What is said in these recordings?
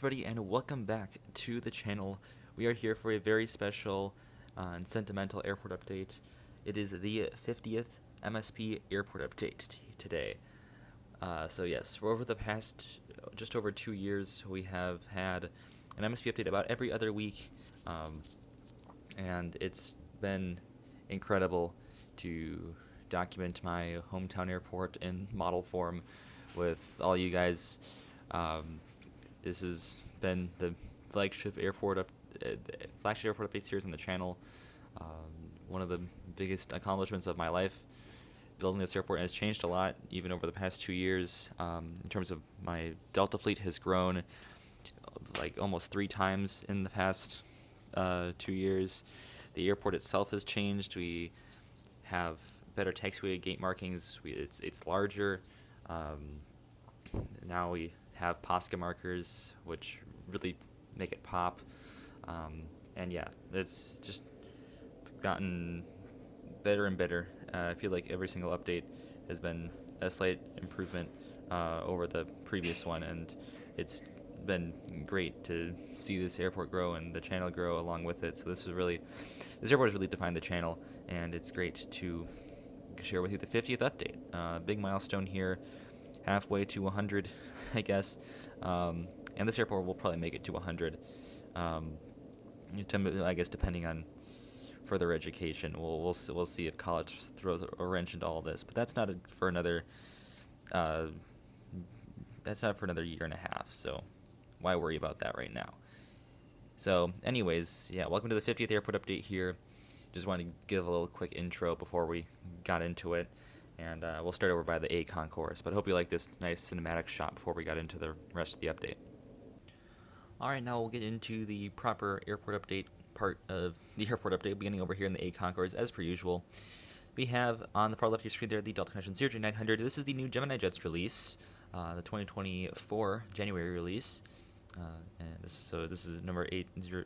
everybody, and welcome back to the channel. We are here for a very special and sentimental airport update. It is the 50th MSP airport update today. So yes, for over the past just over 2 years, we have had an MSP update about every other week, and it's been incredible to document my hometown airport in model form with all you guys. This has been the flagship airport update series on the channel. One of the biggest accomplishments of my life. Building this airport has changed a lot, even over the past 2 years. In terms of my Delta fleet has grown like almost 3 times in the past 2 years. The airport itself has changed. We have better taxiway gate markings. It's larger. Now we have Posca markers, which really make it pop. And yeah, it's just gotten better and better. I feel like every single update has been a slight improvement over the previous one, and it's been great to see this airport grow and the channel grow along with it. So this airport has really defined the channel, and it's great to share with you the 50th update. Big milestone here, halfway to 100, I guess. And this airport will probably make it to 100. I guess depending on further education, we'll see if college throws a wrench into all this. But that's not for another. That's not for another year and a half. So why worry about that right now? So, anyways, yeah, welcome to the 50th airport update here. Just wanted to give a little quick intro before we got into it. And we'll start over by the A concourse, but I hope you like this nice cinematic shot before we got into the rest of the update. Alright, now we'll get into the proper airport update part of the airport update, beginning over here in the A concourse, as per usual. We have on the far left of your screen there the Delta Connection 0900. This is the new Gemini Jets release, the 2024 January release. And this is number 8000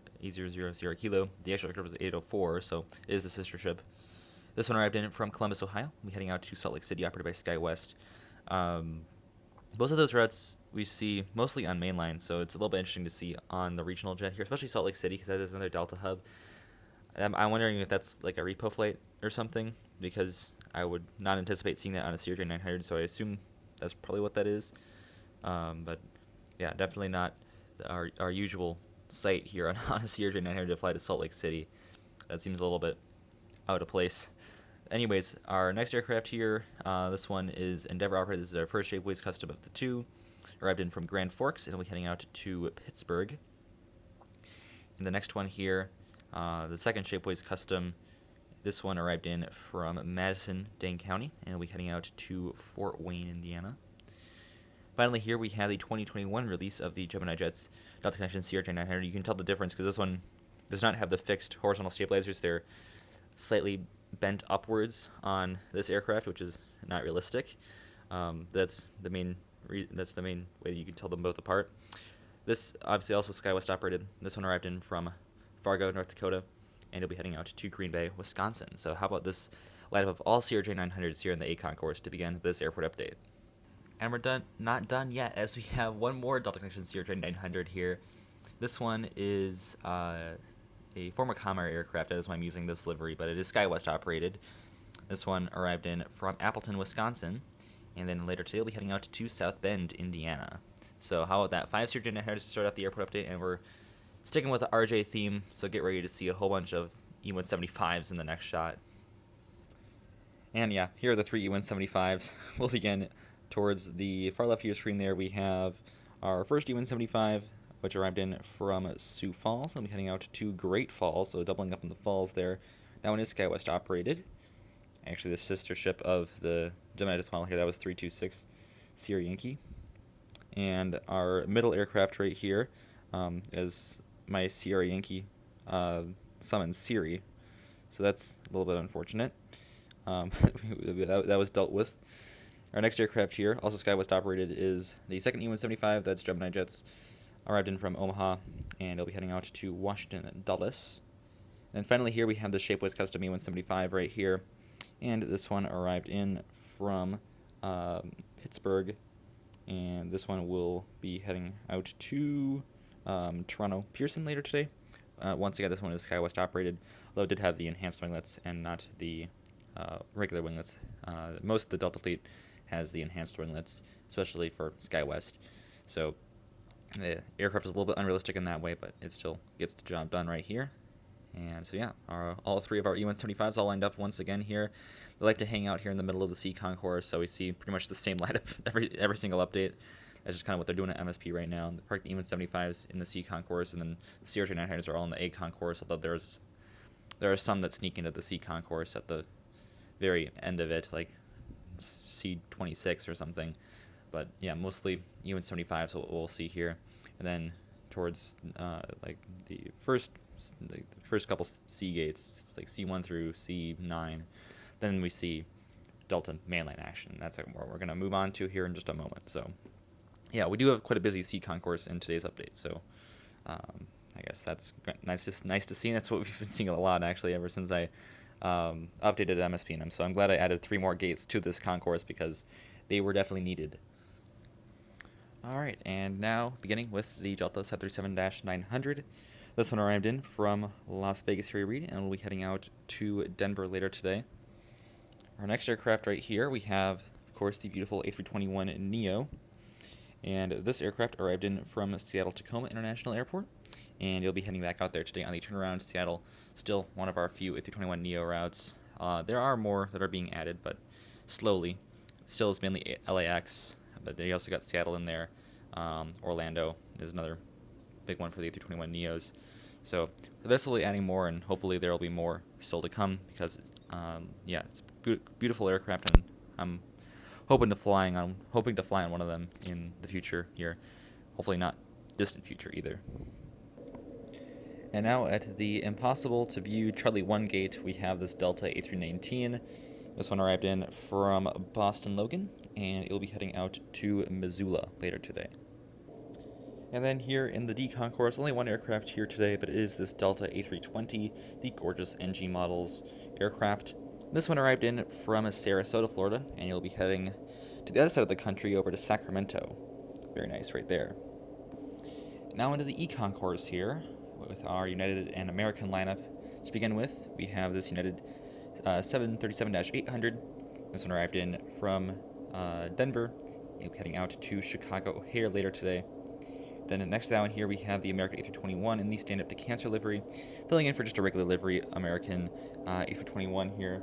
Kilo. The actual record was 804, so it is the sister ship. This one arrived in from Columbus, Ohio. We're heading out to Salt Lake City, operated by SkyWest. Both of those routes we see mostly on Mainline, so it's a little bit interesting to see on the regional jet here, especially Salt Lake City, because that is another Delta hub. I'm wondering if that's like a repo flight or something, because I would not anticipate seeing that on a CRJ 900, so I assume that's probably what that is. But yeah, definitely not our usual sight here on a CRJ 900 to fly to Salt Lake City. That seems a little bit out of place. Anyways, our next aircraft here, this one is Endeavor operated. This is our first Shapeways Custom of the 2. Arrived in from Grand Forks, and we'll be heading out to Pittsburgh. And the next one here, the second Shapeways Custom, this one arrived in from Madison, Dane County, and we'll be heading out to Fort Wayne, Indiana. Finally, here we have the 2021 release of the Gemini Jets Delta Connection CRJ 900. You can tell the difference because this one does not have the fixed horizontal stabilizers. They're slightly bent upwards on this aircraft, which is not realistic. That's the main way that you can tell them both apart. This obviously also SkyWest operated. This one arrived in from Fargo, North Dakota, and it'll be heading out to Green Bay, Wisconsin. So how about this lineup of all CRJ 900s here in the A concourse to begin this airport update? And we're not done yet, as we have one more Delta Connection CRJ 900 here. This one is a former Comair aircraft. That is why I'm using this livery, but it is SkyWest operated. This one arrived in from Appleton, Wisconsin, and then later today we'll be heading out to South Bend, Indiana. So how about that? 5 CRJ 900s to start off the airport update, and we're sticking with the RJ theme, so get ready to see a whole bunch of E175s in the next shot. And yeah, here are the 3 E175s. We'll begin towards the far left of your screen there. We have our first E175, which arrived in from Sioux Falls. I'll be heading out to Great Falls, so doubling up in the falls there. That one is SkyWest operated. Actually, the sister ship of the Gemini Jets model here, that was 326 Sierra Yankee. And our middle aircraft right here is my Sierra Yankee summoned Siri. So that's a little bit unfortunate. That was dealt with. Our next aircraft here, also SkyWest operated, is the second E175. That's Gemini Jets. Arrived in from Omaha, and it'll be heading out to Washington, Dulles. And finally here we have the Shapeways Custom E175 right here, and this one arrived in from Pittsburgh, and this one will be heading out to Toronto Pearson later today. Once again, this one is SkyWest operated, although it did have the enhanced winglets and not the regular winglets. Most of the Delta fleet has the enhanced winglets, especially for SkyWest. So the aircraft is a little bit unrealistic in that way, but it still gets the job done right here. And so yeah, all three of our E-175s all lined up once again here. They like to hang out here in the middle of the C concourse, so we see pretty much the same lineup every single update. That's just kind of what they're doing at MSP right now. They park the E-175s in the C concourse, and then the CRJ-900s are all in the A concourse, although there are some that sneak into the C concourse at the very end of it, like C26 or something. But yeah, mostly E-175s we'll see here. And then towards like the first couple C gates, it's like C1 through C9, then we see Delta mainline action. That's what we're going to move on to here in just a moment. So yeah, we do have quite a busy C concourse in today's update. So I guess that's nice to see. That's what we've been seeing a lot actually ever since I updated MSP in them. So I'm glad I added 3 more gates to this concourse because they were definitely needed. All right, and now beginning with the Delta 737-900. This one arrived in from Las Vegas Harry Reid, and we'll be heading out to Denver later today. Our next aircraft right here, we have, of course, the beautiful A321neo. And this aircraft arrived in from Seattle-Tacoma International Airport, and you'll be heading back out there today on the turnaround. Seattle, still one of our few A321neo routes. There are more that are being added, but slowly. Still is mainly LAX, but they also got Seattle in there. Orlando is another big one for the A321neos. So they're slowly adding more, and hopefully there will be more still to come because, yeah, it's beautiful aircraft, and I'm hoping to fly on one of them in the future here. Hopefully not distant future either. And now at the impossible to view Charlie 1 gate, we have this Delta A319. This one arrived in from Boston Logan, and it'll be heading out to Missoula later today. And then here in the D concourse, only one aircraft here today, but it is this Delta A320, the gorgeous NG models aircraft. This one arrived in from Sarasota, Florida, and you'll be heading to the other side of the country over to Sacramento. Very nice right there. Now into the E concourse here with our United and American lineup. To begin with, we have this United 737-800. This one arrived in from Denver. You'll be heading out to Chicago O'Hare later today. Then next down here we have the American A321 in the stand-up to cancer livery, filling in for just a regular livery American A321 here.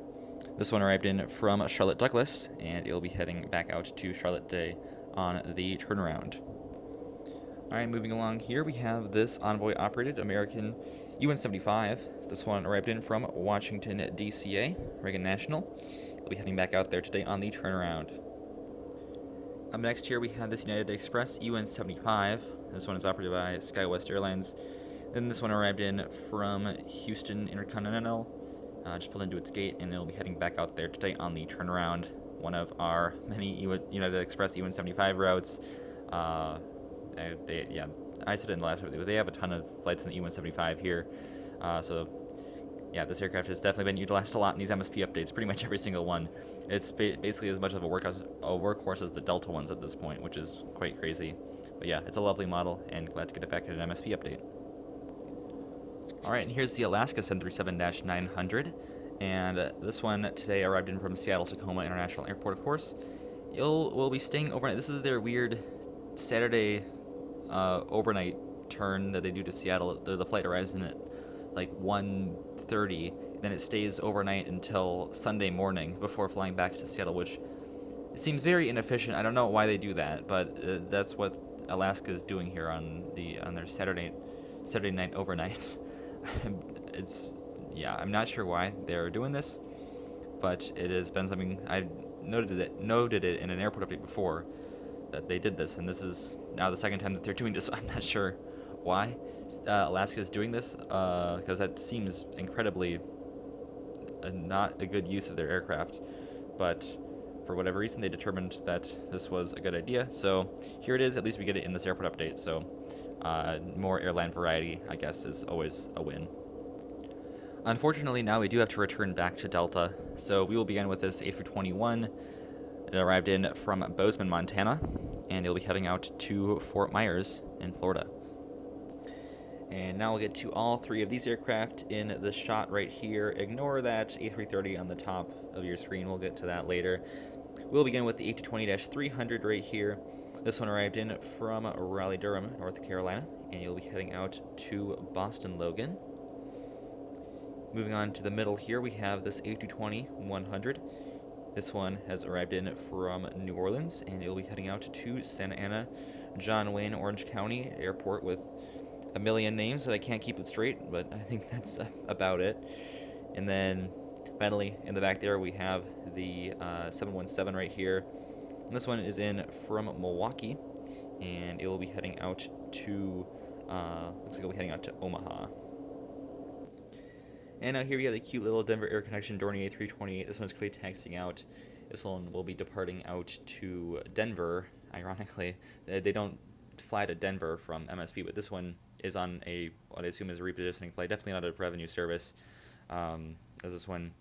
This one arrived in from Charlotte Douglas, and it'll be heading back out to Charlotte today on the turnaround. Alright, moving along here, we have this Envoy-operated American UN-75. This one arrived in from Washington, D.C.A., Reagan National. It'll be heading back out there today on the turnaround. Up next here, we have this United Express UN-75. This one is operated by SkyWest Airlines. Then this one arrived in from Houston Intercontinental. Just pulled into its gate, and it'll be heading back out there today on the turnaround. One of our many United Express UN-75 routes. I said it in the last video, but they have a ton of flights in the E-175 here. So, yeah, this aircraft has definitely been utilized a lot in these MSP updates, pretty much every single one. It's basically as much of a workhorse as the Delta ones at this point, which is quite crazy. But yeah, it's a lovely model, and glad to get it back in an MSP update. Alright, and here's the Alaska 737-900, and this one today arrived in from Seattle-Tacoma International Airport, of course. We'll be staying overnight. This is their weird Saturday overnight turn that they do to Seattle. The flight arrives in at like 1:30, then it stays overnight until Sunday morning before flying back to Seattle, which seems very inefficient. I don't know why they do that, but that's what Alaska is doing here on their Saturday night overnights. I'm not sure why they're doing this, but it has been something I've noted it in an airport update before that they did this, and this is now the second time that they're doing this. I'm not sure why Alaska is doing this, because that seems incredibly not a good use of their aircraft, but for whatever reason they determined that this was a good idea. So here it is. At least we get it in this airport update. So more airline variety, I guess, is always a win. Unfortunately, now we do have to return back to Delta, so we will begin with this A321. It arrived in from Bozeman, Montana, and it'll be heading out to Fort Myers in Florida. And now we'll get to all three of these aircraft in the shot right here. Ignore that A330 on the top of your screen. We'll get to that later. We'll begin with the A220-300 right here. This one arrived in from Raleigh-Durham, North Carolina, and you'll be heading out to Boston Logan. Moving on to the middle here, we have this A220-100. This one has arrived in from New Orleans, and you'll be heading out to Santa Ana, John Wayne, Orange County Airport with a million names that I can't keep it straight, but I think that's about it. And then finally, in the back there, we have the 717 right here. And this one is in from Milwaukee, and it will be heading out to, looks like it'll be heading out to Omaha. And now here we have the cute little Denver Air Connection Dornier A328. This one's clearly taxiing out. This one will be departing out to Denver, ironically. They don't fly to Denver from MSP, but this one is on a, what I assume is a repositioning flight. Definitely not a revenue service, as this one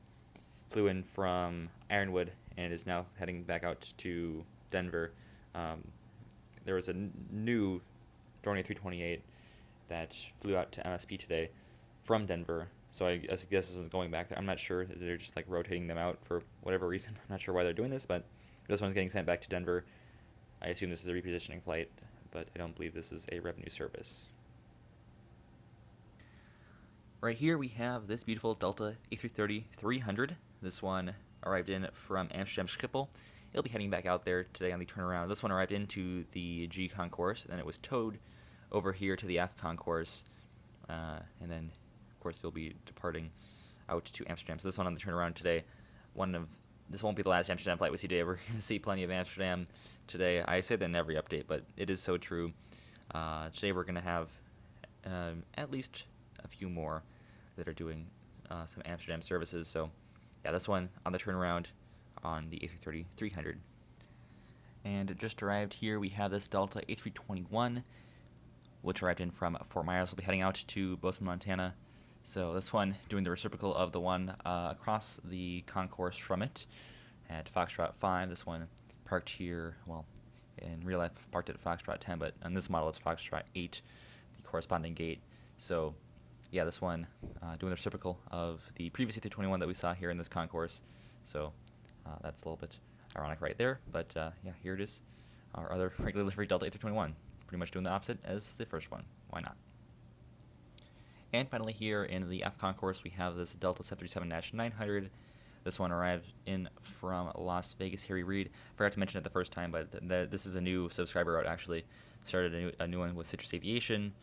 flew in from Ironwood and is now heading back out to Denver. There was a new Dornier 328 that flew out to MSP today from Denver, so I guess this is going back there. I'm not sure. They're just like rotating them out for whatever reason. I'm not sure why they're doing this, but this one's getting sent back to Denver. I assume this is a repositioning flight, but I don't believe this is a revenue service. Right here we have this beautiful Delta A330-300. This one arrived in from Amsterdam Schiphol. It'll be heading back out there today on the turnaround. This one arrived into the G Concourse, and then it was towed over here to the F Concourse, and then of course it'll be departing out to Amsterdam. So this one on the turnaround today. This won't be the last Amsterdam flight we see today. We're going to see plenty of Amsterdam today. I say that in every update, but it is so true. Today we're going to have at least a few more that are doing some Amsterdam services. So yeah, this one on the turnaround on the A330-300. And it just arrived here. We have this Delta A321, which arrived in from Fort Myers. We'll be heading out to Bozeman, Montana. So this one doing the reciprocal of the one across the concourse from it at Foxtrot 5. This one parked here, well, in real life parked at Foxtrot 10, but on this model it's Foxtrot 8, the corresponding gate. So yeah, this one doing the reciprocal of the previous A321 that we saw here in this concourse. So that's a little bit ironic right there, but yeah, here it is, our other regular livery Delta A321, pretty much doing the opposite as the first one. Why not? And finally here in the F Concourse, we have this Delta 737-900. This one arrived in from Las Vegas, Harry Reid. Forgot to mention it the first time, but this is a new subscriber route, actually. Started a new one with Citrus Aviation.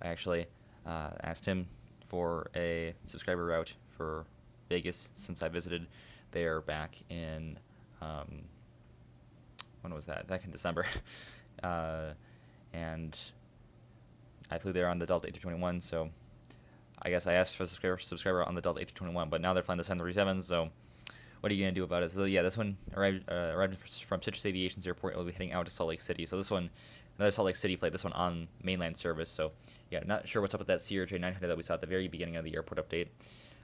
I actually asked him for a subscriber route for Vegas since I visited there back in, when was that? Back in December. And I flew there on the Delta A321, so I guess I asked for a subscriber on the Delta A321, but now they're flying the 737, so what are you going to do about it? So yeah, this one arrived from Citrus Aviation's airport. It will be heading out to Salt Lake City. So this one, another Salt Lake City flight, this one on mainline service. So yeah, not sure what's up with that CRJ 900 that we saw at the very beginning of the airport update.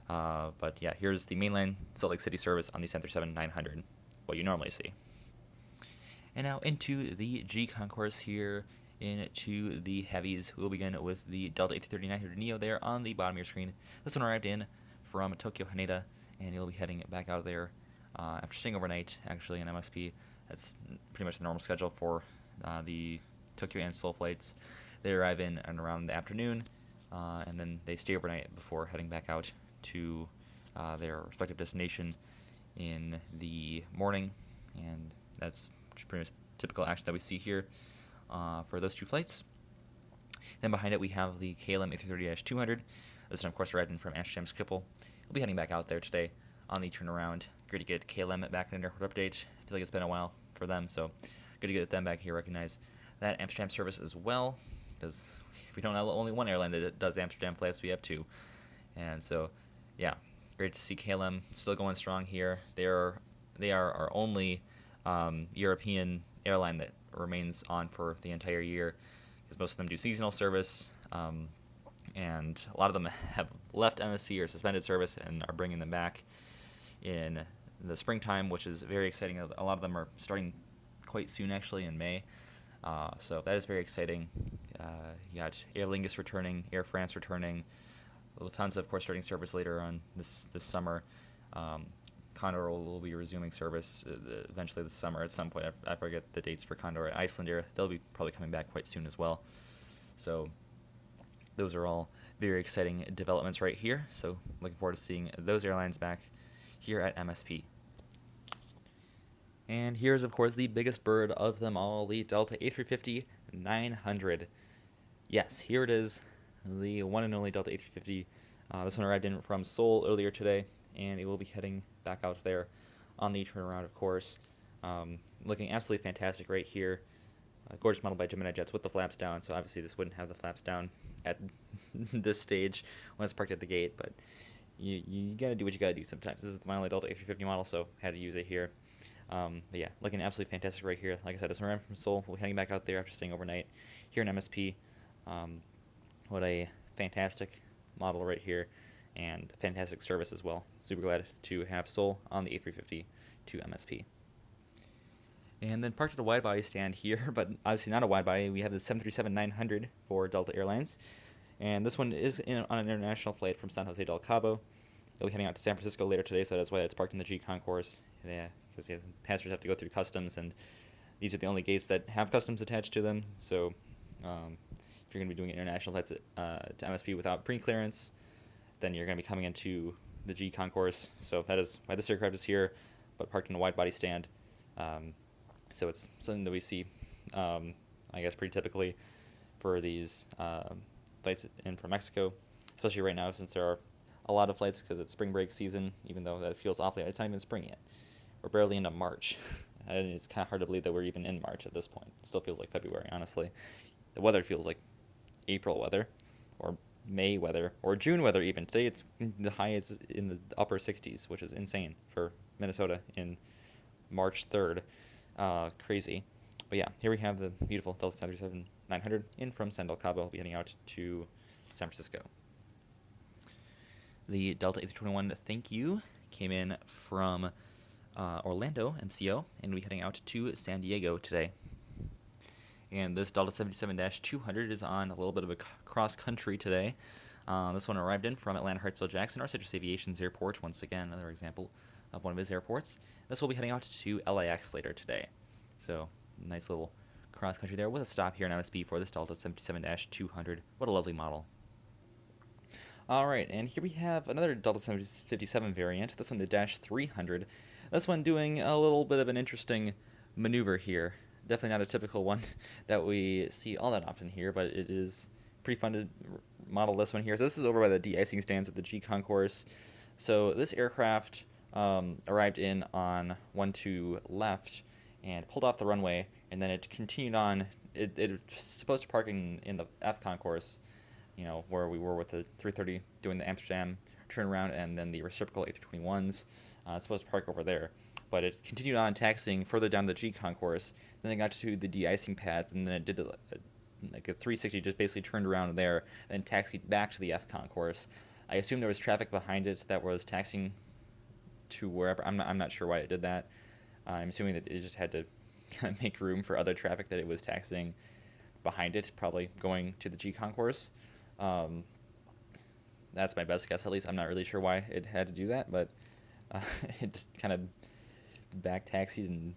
But yeah, here's the mainline Salt Lake City service on the 737-900, what you normally see. And now into the G Concourse here, into the heavies. We'll begin with the Delta A330-900 Neo there on the bottom of your screen. This one arrived in from Tokyo Haneda, and you'll be heading back out of there after staying overnight, actually, in MSP. That's pretty much the normal schedule for the Tokyo and Seoul flights. They arrive in and around the afternoon, and then they stay overnight before heading back out to their respective destination in the morning, and that's pretty much typical action that we see here for those two flights. Then behind it we have the KLM A330-200. This one, of course, arrived in from Amsterdam Schiphol. We'll be heading back out there today on the turnaround. Great to get KLM back in their update. I feel like it's been a while for them, so good to get them back here. Recognize that Amsterdam service as well, because we don't have only one airline that does the Amsterdam flights, we have two. And so, yeah, great to see KLM still going strong here. They are our only European airline that remains on for the entire year, because most of them do seasonal service, and a lot of them have left MSP or suspended service and are bringing them back in the springtime, which is very exciting. A lot of them are starting quite soon, actually, in May, so that is very exciting. You got Aer Lingus returning, Air France returning, Lufthansa, of course, starting service later on this summer. Condor will be resuming service eventually this summer at some point. I forget the dates for Condor. Icelandair, they'll be probably coming back quite soon as well. So those are all very exciting developments right here. So looking forward to seeing those airlines back here at MSP. And here's, of course, the biggest bird of them all, the Delta A350-900. Yes, here it is, the one and only Delta A350. This one arrived in from Seoul earlier today, and it will be heading back out there on the turnaround, of course. Looking absolutely fantastic right here. Gorgeous model by Gemini Jets with the flaps down, so obviously this wouldn't have the flaps down at this stage when it's parked at the gate, but you gotta do what you gotta do sometimes. This is my only Delta A350 model, so had to use it here. But yeah, looking absolutely fantastic right here. Like I said, this one ran from Seoul. We'll be heading back out there after staying overnight here in MSP. What a fantastic model right here, and fantastic service as well. Super glad to have Seoul on the A350 to MSP. And then parked at a wide-body stand here, but obviously not a wide-body. We have the 737-900 for Delta Airlines. And this one is on an international flight from San Jose del Cabo. It'll be heading out to San Francisco later today, so that's why it's parked in the G Concourse. Yeah, because passengers have to go through customs, and these are the only gates that have customs attached to them. So if you're going to be doing international flights to MSP without pre-clearance, then you're going to be coming into the G Concourse. So that is why this aircraft is here, but parked in a wide-body stand. So it's something that we see, I guess, pretty typically for these flights in from Mexico, especially right now since there are a lot of flights because it's spring break season, even though that feels awfully, it's not even spring yet. We're barely into March. And it's kind of hard to believe that we're even in March at this point. It still feels like February, honestly. The weather feels like April weather, or May weather, or June weather even. Today the high is in the upper 60s, which is insane for Minnesota in March 3rd. Crazy. But yeah, here we have the beautiful Delta 737-900 in from San Del Cabo. We'll be heading out to San Francisco. The Delta A321 thank you came in from Orlando, MCO, and we'll be heading out to San Diego today. And this Delta 77-200 is on a little bit of a cross-country today. This one arrived in from Atlanta Hartsfield-Jackson, or Citrus Aviation's airport. Once again, another example of one of his airports. This will be heading out to LAX later today. So, nice little cross-country there with a stop here in MSP for this Delta 77-200. What a lovely model. Alright, and here we have another Delta 757 variant. This one, the Dash 300. This one doing a little bit of an interesting maneuver here. Definitely not a typical one that we see all that often here, but it is pretty fun to model this one here. So this is over by the de-icing stands at the G Concourse. So this aircraft arrived in on 12 left and pulled off the runway, and then it continued on. It was supposed to park in the F Concourse, you know, where we were with the 330 doing the Amsterdam turnaround, and then the reciprocal A321s. It's supposed to park over there. But it continued on taxiing further down the G Concourse. Then it got to the de-icing pads, and then it did like a 360, just basically turned around there, and taxied back to the F Concourse. I assume there was traffic behind it that was taxiing to wherever. I'm not sure why it did that. I'm assuming that it just had to kind of make room for other traffic that it was taxiing behind it, probably going to the G Concourse. That's my best guess, at least. I'm not really sure why it had to do that, but it just kind of back taxied and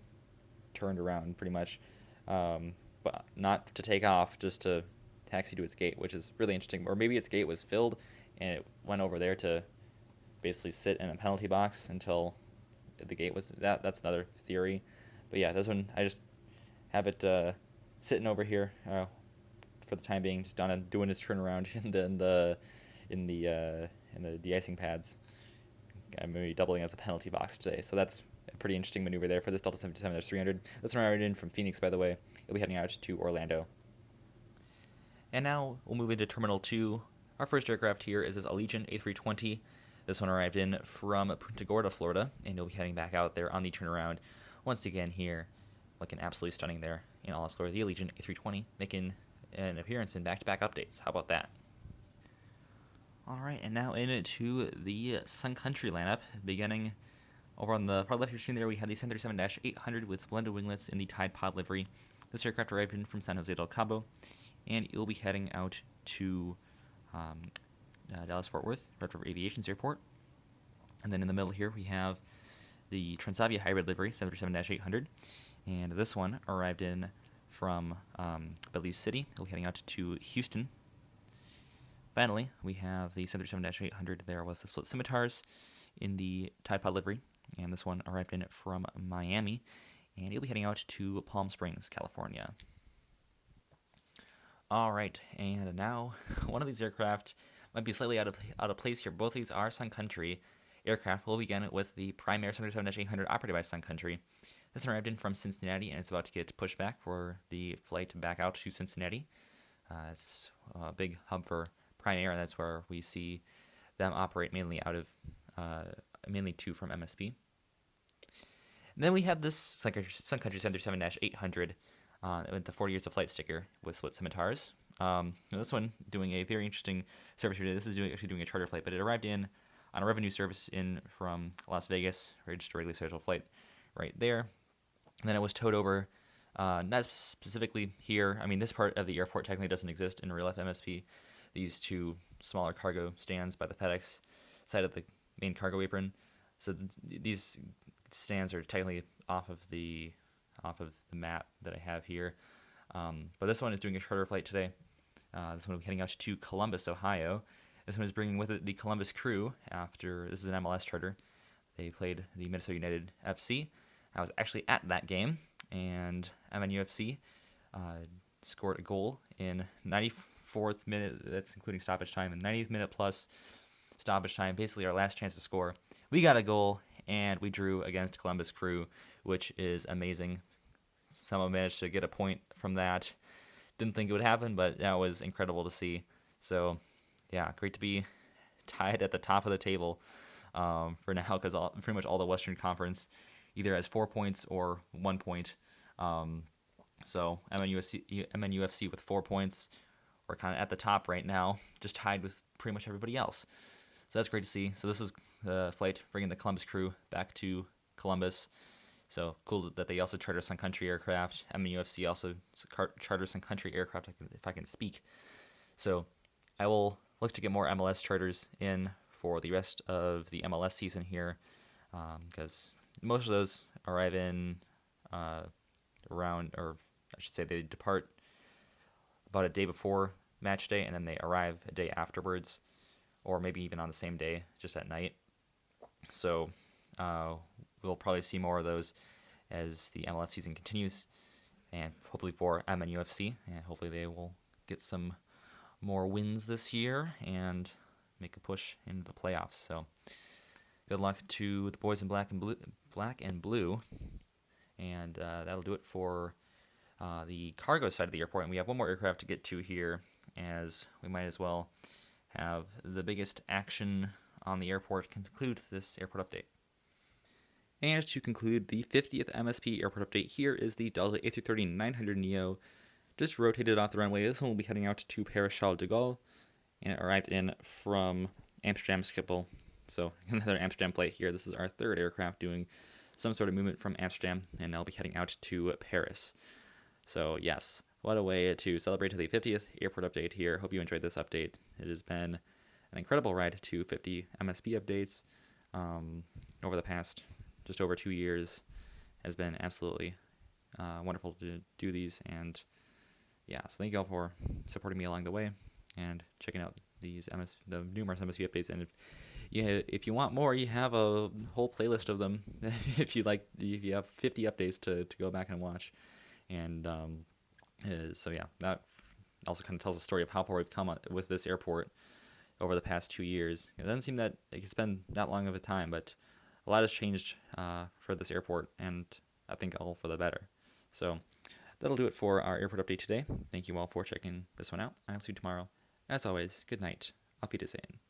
turned around pretty much, but not to take off, just to taxi to its gate, which is really interesting. Or maybe its gate was filled and it went over there to basically sit in a penalty box until the gate was that's another theory. But yeah, this one I just have it sitting over here for the time being, just doing its turnaround in the de-icing pads. I'm maybe doubling as a penalty box today, so that's a pretty interesting maneuver there for this Delta 77-300. This one arrived in from Phoenix, by the way. It'll be heading out to Orlando. And now we'll move into Terminal 2. Our first aircraft here is this Allegiant A320. This one arrived in from Punta Gorda, Florida, and it'll be heading back out there on the turnaround. Once again here, looking absolutely stunning there in all its glory. The Allegiant A320 making an appearance in back-to-back updates. How about that? All right, and now into the Sun Country lineup, beginning over on the far left of your screen there, we have the 737-800 with blended winglets in the Tide Pod livery. This aircraft arrived in from San Jose del Cabo, and you'll be heading out to Dallas-Fort Worth, Red River Aviation's airport. And then in the middle here, we have the Transavia Hybrid livery, 737-800. And this one arrived in from Belize City. It'll be heading out to Houston. Finally, we have the 737-800 there with the split scimitars in the Tide Pod livery. And this one arrived in from Miami. And it'll be heading out to Palm Springs, California. All right, and now one of these aircraft might be slightly out of place here. Both of these are Sun Country aircraft. We'll begin with the Prime Air 737-800 operated by Sun Country. This one arrived in from Cincinnati, and it's about to get pushed back for the flight back out to Cincinnati. It's a big hub for Prime Air, and that's where we see them operate mainly out of, mainly two from MSP. And then we have this Sun Country 737-800 with the 40 years of flight sticker with split scimitars. This one doing a very interesting service here. This is actually doing a charter flight, but it arrived in on a revenue service in from Las Vegas, or just a regular scheduled flight right there. And then it was towed over, not specifically here. I mean, this part of the airport technically doesn't exist in real life MSP. These two smaller cargo stands by the FedEx side of the main cargo apron. So these stands are technically off of the map that I have here. But this one is doing a charter flight today. This one will be heading out to Columbus, Ohio. This one is bringing with it the Columbus Crew after, this is an MLS charter. They played the Minnesota United FC. I was actually at that game, and MNUFC scored a goal in 94th minute, that's including stoppage time, and 90th minute plus stoppage time, basically our last chance to score. We got a goal, and we drew against Columbus Crew, which is amazing. Someone managed to get a point from that. Didn't think it would happen, but that was incredible to see. So, yeah, great to be tied at the top of the table for now, because pretty much all the Western Conference either has 4 points or 1 point. So MNUFC with 4 points, we're kind of at the top right now, just tied with pretty much everybody else. So that's great to see. So this is the flight bringing the Columbus Crew back to Columbus. So cool that they also charter Sun Country aircraft. MNUFC also charters Sun Country aircraft, if I can speak. So I will look to get more MLS charters in for the rest of the MLS season here, because most of those arrive in around, or I should say they depart about a day before match day, and then they arrive a day afterwards, or maybe even on the same day, just at night. So we'll probably see more of those as the MLS season continues, and hopefully for MNUFC, and hopefully they will get some more wins this year and make a push into the playoffs. So good luck to the boys in black and blue, and that'll do it for the cargo side of the airport. And we have one more aircraft to get to here, as we might as well have the biggest action on the airport conclude this airport update. And to conclude the 50th MSP airport update, here is the Delta A330-900neo, just rotated off the runway. This one will be heading out to Paris Charles de Gaulle, and it arrived in from Amsterdam Schiphol. So another Amsterdam flight here. This is our third aircraft doing some sort of movement from Amsterdam, and I'll be heading out to Paris. So yes, what a way to celebrate the 50th airport update here. Hope you enjoyed this update. It has been an incredible ride to 50 MSP updates over the past just over 2 years. Has been absolutely wonderful to do these, and yeah, so thank you all for supporting me along the way and checking out the numerous MSP updates. And if you want more, you have a whole playlist of them. if you have 50 updates to go back and watch. And so yeah, that also kind of tells a story of how far we've come with this airport over the past 2 years. It doesn't seem that it's been that long of a time, but a lot has changed for this airport, and I think all for the better. So that'll do it for our airport update today. Thank you all for checking this one out. I'll see you tomorrow. As always, good night. Auf Wiedersehen.